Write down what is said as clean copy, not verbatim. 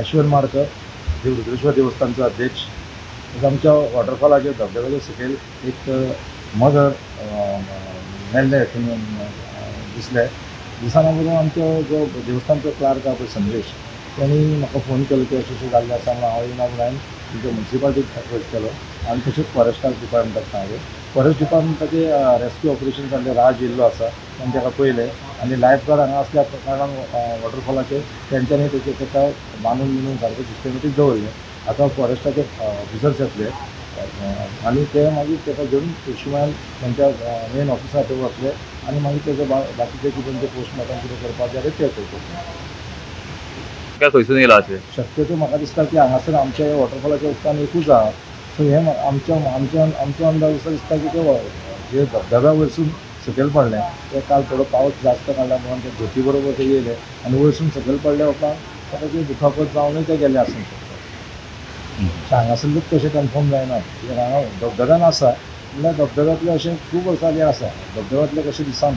अश्विन माडकर रुद्रेश्वर देवस्थानचो अध्यक्ष. आमच्या वॉटरफॉलाचेर धबधब्याच्या सकयल एक मगर मेल्ले दिसले. दिसाना बरोबर आमचो जो देवस्थानचो क्लार्क आहा पळय संदेश त्यांनी म्हाका फोन केलो की अशें जाल्लें आसा म्हणून हांव येना म्हणून हांवें तुमच्या मुन्सिपाल्टीक फोन केलो आनी तशेंच फॉरेस्ट डिपार्टमेंटाक सांगलें. फॉरेस्ट डिपार्टमेंटाचे रेस्क्यू ऑपरेशन जाल्ले राज येयल्लो आसा तांणी ताका पळयलें आनी लायफ गार्ड हांगा आसल्या कारणान वॉटरफॉलाचेर तेंच्यांनी ताका बांदून सारकें सिस्टमॅटीक दवरलें. आतां फॉरेस्टाचे ऑफिसर्स येतले आनी ते मागीर ताका घेवन शिवाय तेंच्या मेन ऑफिसार ते वतले आनी मागीर तेजो बाकीचें कितें तें पोस्टमॉर्टम कितें करपाचें जाल्यार तें करतले. काय खंयसून येयला अशें शक्यतो म्हाका दिसता की हांगासर आमच्या वॉटरफॉलाच्या उदकान एकूच आहा. सो हें आमचो अंदाज असो दिसता की ते जे धबधब्या वयरसून सकयल पडलें ते काल थोडो पावस जास्त काडल्या म्हणून ते धोती बरोबर ते येयले आनी वयरसून सकयल पडल्या उपरांत ताका ते दुखापत जावनूय ते गेले आसूंक शकता. हांगासरलें तशें कन्फर्म जायना कित्याक हांगा धबधब्यान आसा म्हणल्यार धबधब्यांतलें अशें खूब वर्सां जें आसा धबधब्यांतलें कशें दिसना.